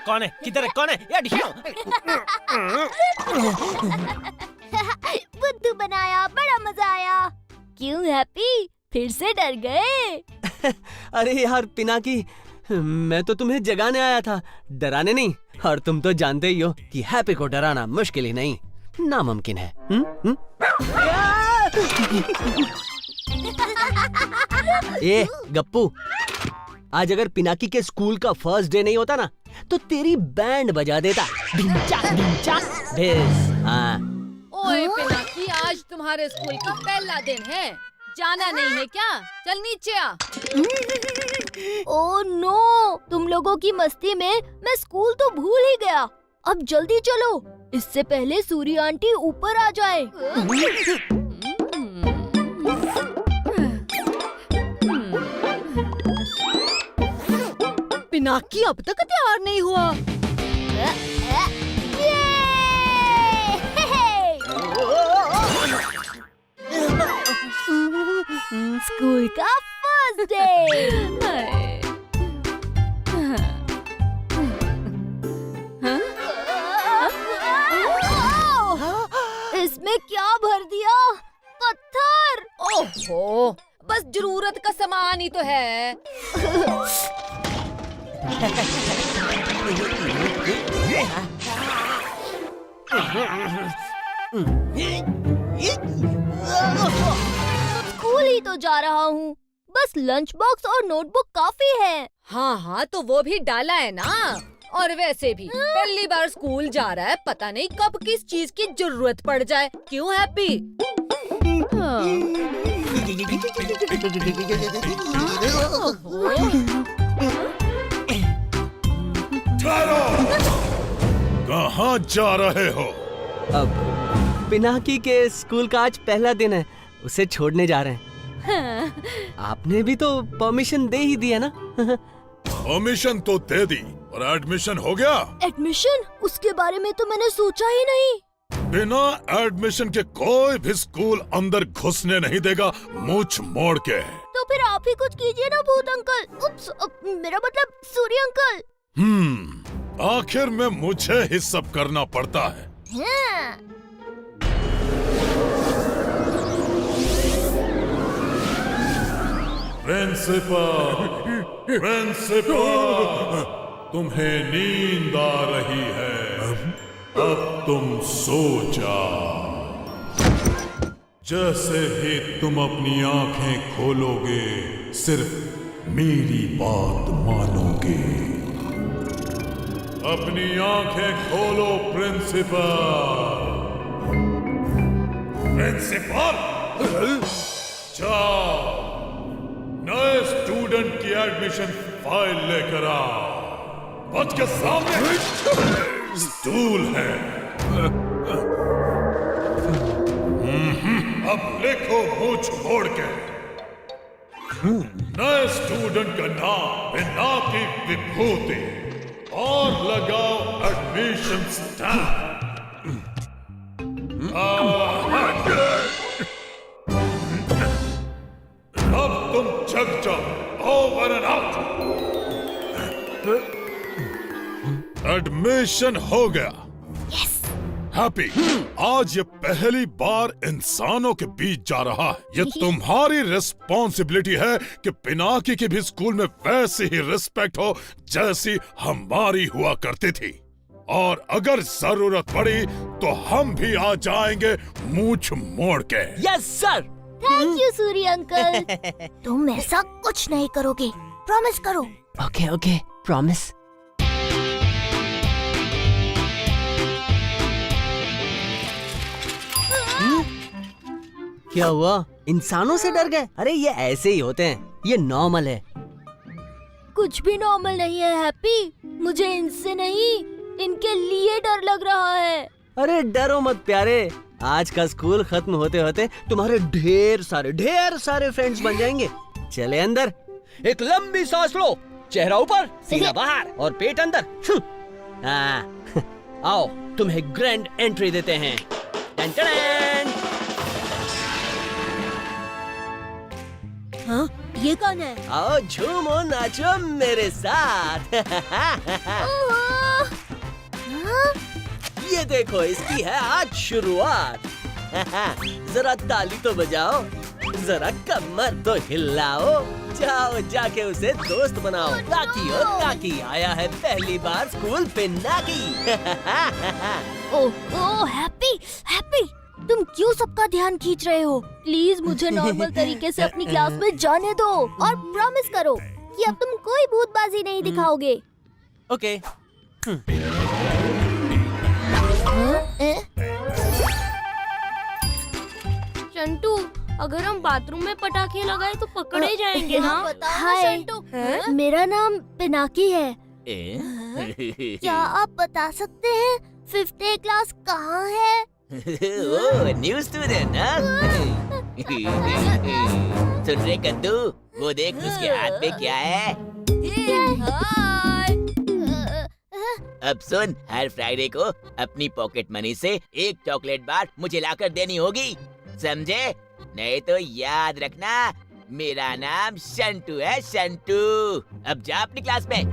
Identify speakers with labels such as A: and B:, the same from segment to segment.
A: कौन है? किधर है? कौन है?
B: बुद्धू बनाया, बड़ा मजा आया। क्यों हैप्पी, फिर से डर गए?
C: अरे यार पिनाकी, मैं तो तुम्हें जगाने आया था, डराने नहीं। और तुम तो जानते ही हो कि हैप्पी को डराना मुश्किल ही नहीं, नामुमकिन है। ए गप्पू, आज अगर पिनाकी के स्कूल का फर्स्ट डे नहीं होता ना, तो तेरी बैंड बजा देता। हाँ।
D: ओए पिनाकी, आज तुम्हारे स्कूल का पहला दिन है, जाना नहीं है क्या? चल नीचे आ।
B: ओह नो, तुम लोगों की मस्ती में मैं स्कूल तो भूल ही गया। अब जल्दी चलो, इससे पहले सूरी आंटी ऊपर आ जाए।
D: पिनाकी अब तक तैयार नहीं हुआ।
B: स्कूल का फर्स्ट डे। इसमें क्या भर दिया? पत्थर।
D: ओहो, बस जरूरत का सामान ही तो है।
B: स्कूल ही तो जा रहा हूँ, बस लंच बॉक्स और नोटबुक काफी है।
D: हाँ हाँ, तो वो भी डाला है ना। और वैसे भी पहली बार स्कूल जा रहा है, पता नहीं कब किस चीज की जरूरत पड़ जाए। क्यों हैप्पी?
E: कहाँ जा रहे हो?
C: अब पिनाकी के स्कूल का आज पहला दिन है, उसे छोड़ने जा रहे हैं। आपने भी तो परमिशन दे ही दिया ना?
E: परमिशन तो दे दी, और एडमिशन हो गया?
B: एडमिशन? उसके बारे में तो मैंने सोचा ही नहीं।
E: बिना एडमिशन के कोई भी स्कूल अंदर घुसने नहीं देगा, मुंह मोड़ के।
B: तो फिर आप ही कुछ कीजिए ना भूत अंकल। उप्स, मेरा मतलब सूर्य अंकल।
E: आखिर में मुझे ही सब करना पड़ता है।
B: हाँ।
E: प्रिंसिपल, प्रिंसिपल, तुम्हें नींद आ रही है, अब तुम सो जाओ। जैसे ही तुम अपनी आंखें खोलोगे, सिर्फ मेरी बात मानोगे। अपनी आंखें खोलो प्रिंसिपल। प्रिंसिपल, जाओ नए स्टूडेंट की एडमिशन फाइल लेकर आओ। बच के सामने स्टूल है। अब लिखो मुंह मोड़ के। नए स्टूडेंट का नाम पिनाकी विभूति, और लगाओ एडमिशन स्टैम्प। अब तुम जग जाओ, ओवर एंड आउट। एडमिशन हो गया। हैप्पी, आज ये पहली बार इंसानों के बीच जा रहा है। ये तुम्हारी रिस्पॉन्सिबिलिटी है कि पिनाकी की भी स्कूल में वैसी ही रिस्पेक्ट हो जैसी हमारी हुआ करती थी। और अगर जरूरत पड़ी तो हम भी आ जाएंगे मूंछ मोड़ के।
C: Yes sir.
B: Thank you Surya uncle. तुम ऐसा कुछ नहीं करोगे, प्रॉमिस करो।
C: Okay okay, promise. क्या हुआ? इंसानों से डर गए? अरे ये ऐसे ही होते हैं, ये नॉर्मल है।
B: कुछ भी नॉर्मल नहीं है हैप्पी। मुझे इनसे नहीं, इनके लिए डर लग रहा है।
C: अरे डरो मत प्यारे, आज का स्कूल खत्म होते होते तुम्हारे ढेर सारे फ्रेंड्स बन जाएंगे। चले अंदर, एक लंबी सांस लो, चेहरा ऊपर, सीना बाहर और पेट अंदर। आओ तुम्हें ग्रैंड एंट्री देते हैं। टन टन।
B: हाँ, ये कौन है?
C: आओ झूमो नाचो मेरे साथ।
B: हाँ?
C: ये देखो, इसकी है आज शुरुआत। जरा ताली तो बजाओ, जरा कमर तो हिलाओ। जाओ जाके उसे दोस्त बनाओ। ताकी ओ ताकी, आया है पहली बार school Pinaki.
B: Oh happy, happy तुम क्यों सबका ध्यान खींच रहे हो? प्लीज मुझे नॉर्मल तरीके से अपनी क्लास में जाने दो और प्रॉमिस करो कि अब तुम कोई भूतबाजी नहीं दिखाओगे।
C: ओके।
F: चंटू, अगर हम बाथरूम में पटाखे लगाए तो पकड़े जाएंगे ना?
B: हाय, मेरा नाम पिनाकी है। क्या आप बता सकते हैं 5th A क्लास कहाँ है?
G: न्यू स्टूडेंट ना? सुन रहे कद्दू, वो देख उसके हाथ में क्या है। अब सुन, हर फ्राइडे को अपनी पॉकेट मनी से एक चॉकलेट बार मुझे लाकर देनी होगी, समझे? नहीं तो याद रखना, मेरा नाम शंटू है, शंटू। अब जा अपनी क्लास में।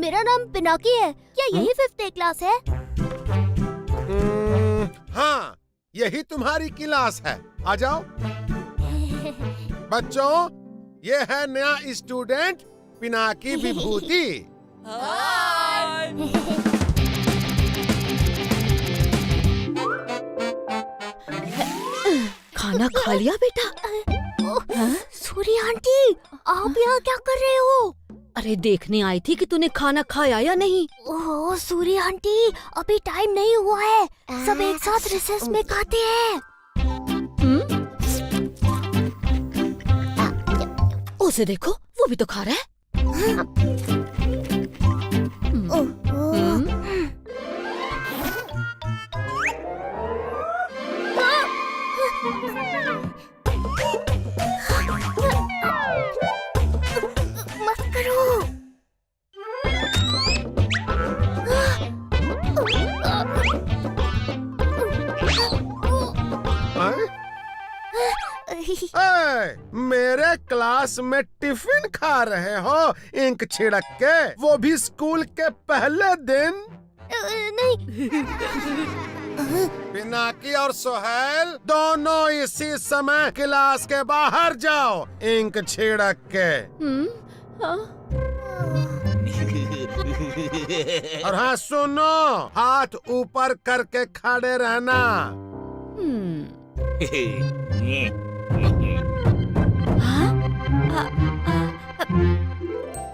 B: मेरा नाम पिनाकी है। क्या यही 5th A क्लास है?
H: हाँ, यही तुम्हारी क्लास है। आ जाओ बच्चों, ये है नया स्टूडेंट पिनाकी विभूति।
D: खाना खा लिया बेटा?
B: सूर्य आंटी, आप यहाँ क्या कर रहे हो?
D: अरे देखने आई थी कि तूने खाना खाया या नहीं।
B: ओह सूर्य आंटी, अभी टाइम नहीं हुआ है, सब एक साथ रिसेस में खाते हैं।
D: उसे देखो, वो भी तो खा रहा है।
B: मत करो।
H: ए, मेरे क्लास में टिफिन खा रहे हो इंक छिड़क के, वो भी स्कूल के पहले दिन?
B: नहीं।
H: पिनाकी और सोहेल दोनों इसी समय क्लास के बाहर जाओ, इंक छिड़क के। और हाँ सुनो, हाथ ऊपर करके खड़े रहना।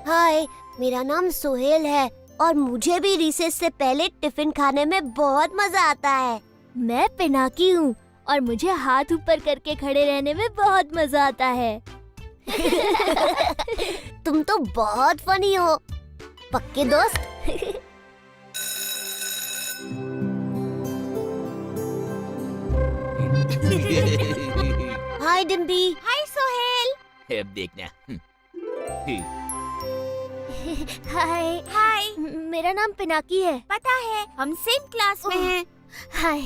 B: हाय, मेरा नाम सोहेल है और मुझे भी रिसेस से पहले टिफिन खाने में बहुत मजा आता है। मैं पिनाकी हूँ और मुझे हाथ ऊपर करके खड़े रहने में बहुत मजा आता है। तुम तो बहुत फनी हो, पक्के दोस्त। हाय डिम्पी। हाय सोहेल।
G: अब देखना।
B: हाय। हाय, मेरा नाम पिनाकी है। पता है, हम सेम क्लास में हैं। हाय।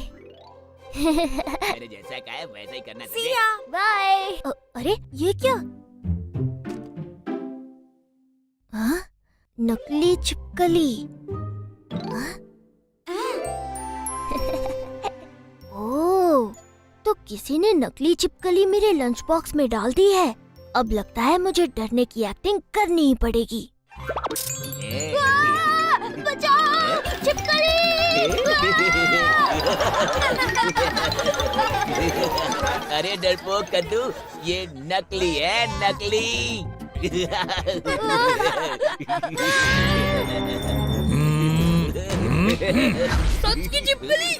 G: मैंने जैसा कहा है वैसा ही करना तुझे।
B: बाय। अरे ये क्या? हाँ? नकली छिपकली। हाँ? ओह, तो किसी ने नकली छिपकली मेरे लंच बॉक्स में डाल दी है। अब लगता है मुझे डरने की एक्टिंग करनी ही पड़ेगी। बचाओ, छिपकली!
G: अरे डरपोक कद्दू, ये नकली है, नकली।
D: सच की छिपकली।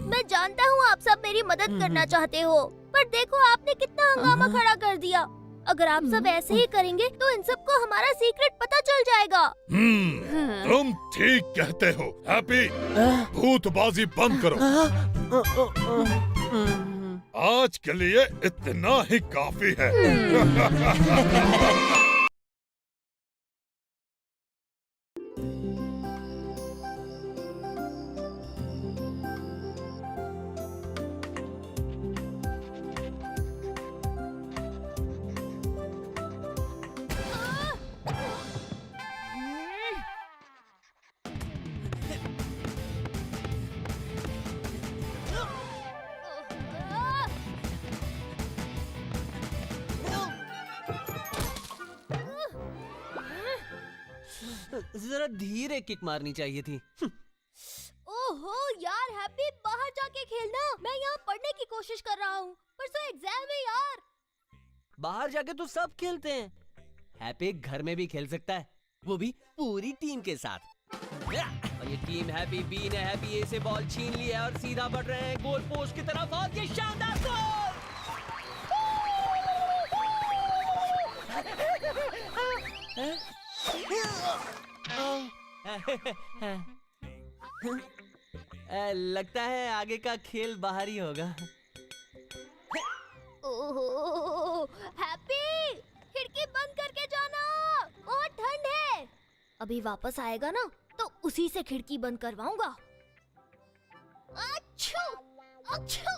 B: मैं जानता हूँ आप सब मेरी मदद करना चाहते हो, पर देखो आपने कितना हंगामा खड़ा कर दिया। अगर आप सब ऐसे ही करेंगे तो इन सबको हमारा सीक्रेट पता चल जाएगा।
E: तुम ठीक कहते हो। हैप्पी, भूतबाजी बंद करो। आज के लिए इतना ही काफी है।
C: जरा धीरे किक मारनी चाहिए थी।
B: ओहो यार हैप्पी, बाहर जाके खेलना। मैं यहाँ पढ़ने की कोशिश कर रहा हूँ, परसों एग्जाम है यार।
C: बाहर जाके तो सब खेलते हैं। हैप्पी घर में भी खेल सकता है, वो भी पूरी टीम के साथ। और ये टीम हैप्पी बी ने हैप्पी ए से बॉल छीन ली है और सीधा बढ़ रहे हैं गोल पोस्ट की तरफ। और ये शानदार गोल! लगता है आगे का खेल बाहर ही होगा।
B: ओहो हैप्पी, खिड़की बंद करके जाना, बहुत ठंड है। अभी वापस आएगा ना तो उसी से खिड़की बंद करवाऊंगा। अच्छू, अच्छू,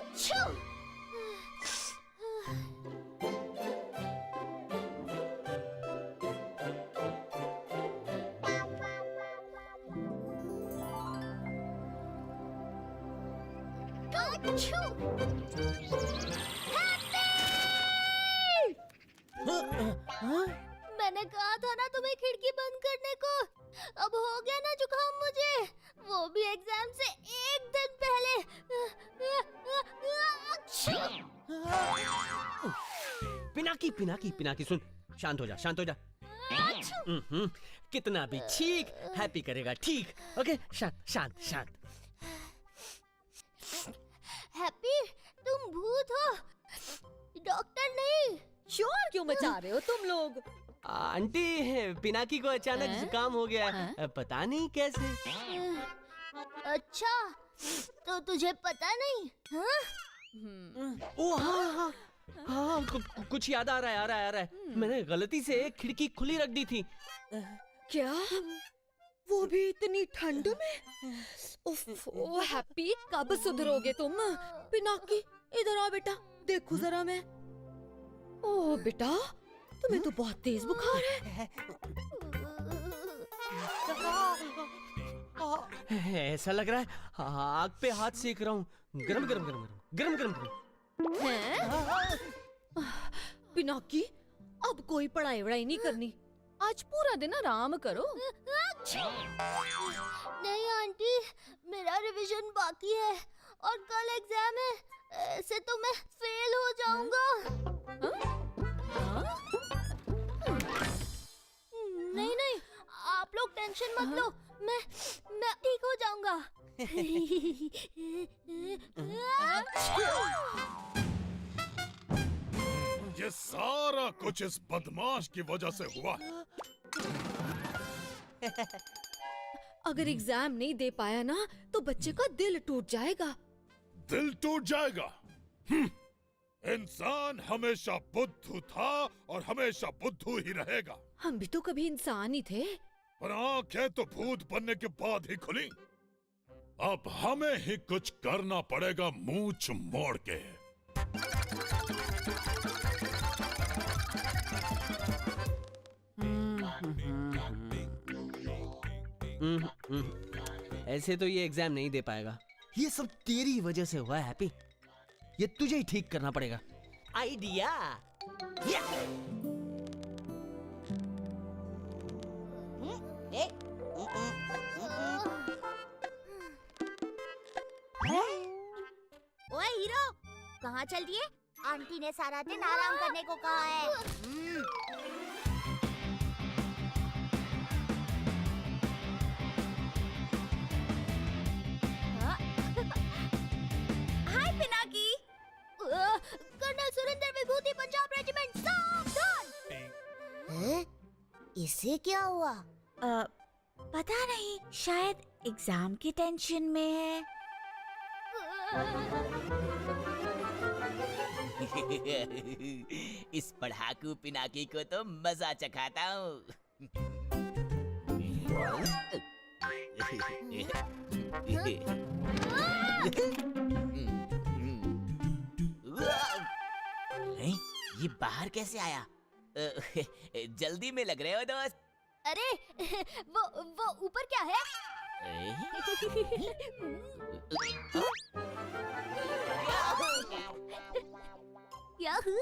B: अच्छू। मैंने कहा था ना तुम्हें खिड़की बंद करने को। अब हो गया ना जुकाम मुझे, वो भी एग्जाम से एक दिन पहले।
C: पिनाकी पिनाकी पिनाकी सुन, शांत हो जा, शांत हो जा। कितना भी ठीक हैप्पी करेगा, ठीक? ओके, शांत शांत शांत।
B: हैप्पी तुम भूत हो, डॉक्टर नहीं।
D: शोर क्यों मचा रहे हो तुम लोग?
C: आंटी, पिनाकी को अचानक जुकाम हो गया है, पता नहीं कैसे।
B: अच्छा, तो तुझे पता नहीं? हाँ?
C: ओ हाँ हाँ हाँ, कुछ याद आ रहा है, आ रहा है। मैंने गलती से खिड़की खुली रख दी थी।
D: क्या? वो भी इतनी ठंड में? उफ, ओ हैप्पी, कब सुधरोगे तुम? पिनाकी इधर आओ बेटा, देखो जरा मैं। ओह बेटा, तुम्हें तो बहुत तेज बुखार है।
C: ऐसा लग रहा है आग पे हाथ सेक रहा हूँ। गरम गरम गरम गरम गरम गरम गरम।
D: पिनाकी, अब कोई पढ़ाई वढ़ाई नहीं करनी, आज पूरा दिन आराम करो।
B: नहीं आंटी, मेरा रिवीजन बाकी है और कल एग्जाम है, ऐसे तो मैं फेल हो जाऊंगा। नहीं नहीं, आप लोग टेंशन मत लो, मैं ठीक हो जाऊंगा।
E: ये सारा कुछ इस बदमाश की वजह से हुआ है।
D: अगर एग्जाम नहीं दे पाया ना तो बच्चे का दिल टूट जाएगा।
E: दिल टूट जाएगा? इंसान हमेशा बुद्धू था और हमेशा बुद्धू ही रहेगा।
D: हम भी तो कभी इंसान ही थे।
E: पर आंखें तो भूत बनने के बाद ही खुली। अब हमें ही कुछ करना पड़ेगा मूंछ मोड़ के।
C: ऐसे तो ये एग्जाम नहीं दे पाएगा। ये सब तेरी वजह से हुआ है हैप्पी। ये तुझे ही ठीक करना पड़ेगा।
A: आइडिया।
B: ओए हीरो, कहाँ चल दिए? आंटी ने सारा दिन आराम करने को कहा है। हाय पिनाकी। कर्नल सुरेंद्र विभूति पंजाब रेजिमेंट सावधान। इसे क्या हुआ?
I: पता नहीं, शायद एग्जाम की टेंशन में है।
G: इस पढ़ाकू पिनाकी को तो मजा चखाता हूँ। नहीं, ये बाहर कैसे आया? जल्दी में लग रहे हो दोस्त।
B: अरे वो ऊपर क्या है? याहू,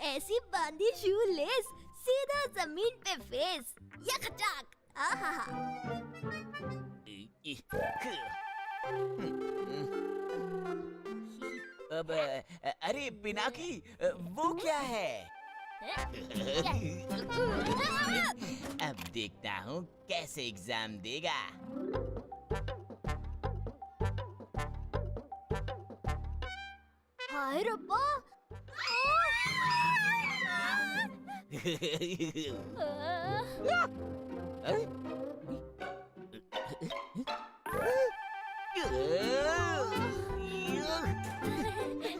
B: ऐसी बांधी शू लेस, सीधा जमीन पे फेस, यकचाक। आहा।
G: अब अरे पिनाकी, वो क्या है? अब देखता हूँ कैसे एग्जाम देगा।
B: हाय रब्बा।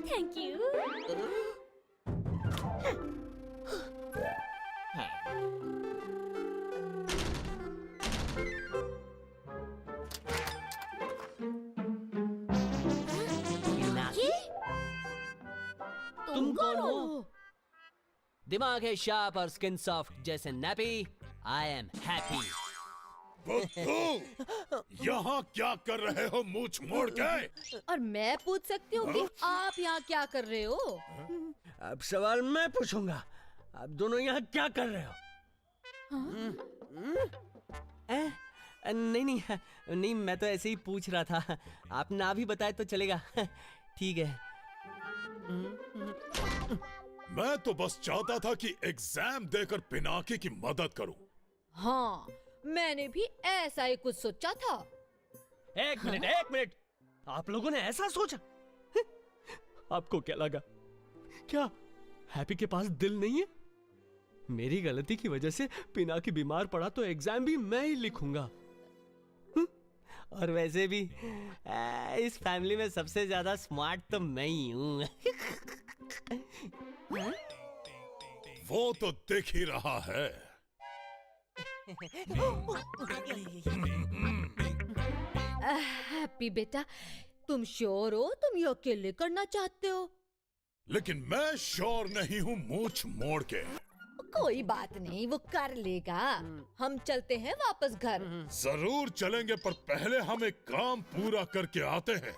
B: Thank you.
C: तुम कौन हो? दिमाग है शार्प और स्किन सॉफ्ट जैसे नैपी। I am happy.
E: बुद्धू, यहाँ क्या कर रहे हो मूंछ मोड़ के?
D: और मैं पूछ सकती हूँ कि आप यहाँ क्या कर रहे हो?
C: अब सवाल मैं पूछूंगा, आप दोनों यहाँ क्या कर रहे हो? नहीं, मैं तो ऐसे ही पूछ रहा था। आप ना भी बताए तो चलेगा। ठीक है।
E: मैं तो बस चाहता था कि एग्जाम देकर पिनाकी की मदद करूं।
D: हाँ, मैंने भी ऐसा ही कुछ सोचा था।
A: एक मिनट, आप लोगों ने ऐसा सोचा?
C: आपको क्या लगा? क्या हैप्पी के पास दिल नहीं है? मेरी गलती की वजह से पिनाकी बीमार पड़ा तो एग्जाम भी मैं ही लिखूंगा। और वैसे भी इस फैमिली में सबसे ज्यादा स्मार्ट तो मैं ही हूँ।
E: वो तो दिख ही रहा है।
D: हैप्पी बेटा, तुम श्योर हो तुम ये अकेले करना चाहते हो?
E: लेकिन मैं श्योर नहीं हूँ मूंछ मोड़ के।
D: कोई बात नहीं, वो कर लेगा। हम चलते हैं वापस घर।
E: जरूर चलेंगे, पर पहले हम एक काम पूरा करके आते हैं।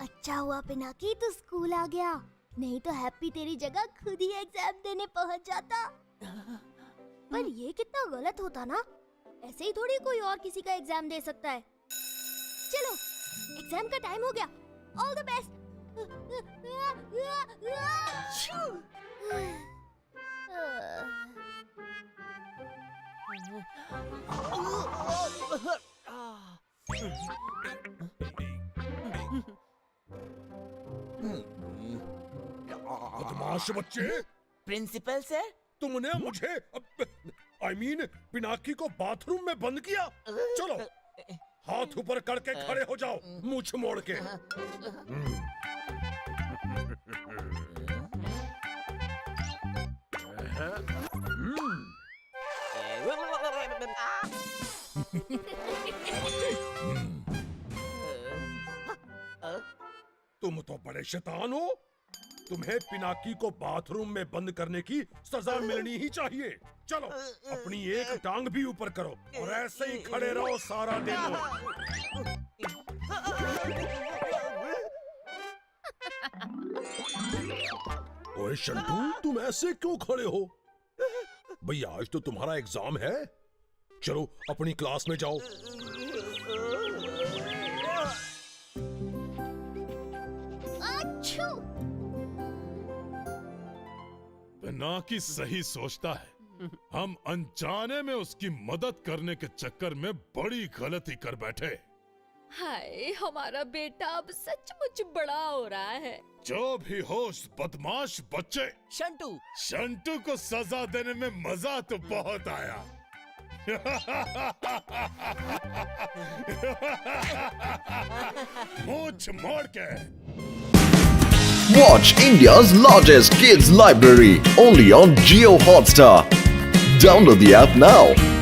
B: अच्छा हुआ पिनाकी तू स्कूल आ गया, नहीं तो हैप्पी तेरी जगह खुद ही एग्जाम देने पहुंच जाता। पर ये कितना गलत होता ना, ऐसे ही थोड़ी कोई और किसी का एग्जाम दे सकता है। चलो एग्जाम का टाइम हो गया, ऑल द बेस्ट।
E: बदमाश बच्चे,
G: प्रिंसिपल सर।
E: तुमने मुझे I mean, पिनाकी को बाथरूम में बंद किया। चलो हाथ ऊपर करके खड़े हो जाओ, मुंह मोड़ के। तुम तो बड़े शैतान हो। तुम्हें पिनाकी को बाथरूम में बंद करने की सजा मिलनी ही चाहिए। चलो अपनी एक टांग भी ऊपर करो और ऐसे ही खड़े रहो सारा दिन। ओए शंटू, तुम ऐसे क्यों खड़े हो? भैया आज तो तुम्हारा एग्जाम है। चलो अपनी क्लास में जाओ। पिनाकी सही सोचता है। हम अनजाने में उसकी मदद करने के चक्कर में बड़ी गलती कर बैठे।
D: हाय, हमारा बेटा अब सचमुच बड़ा हो रहा है।
E: जो भी हो उस बदमाश बच्चे शंटू को सजा देने में मजा तो बहुत आया। मुझ मोड़ के।
J: Watch India's largest kids library only on Jio Hotstar. Download the app now.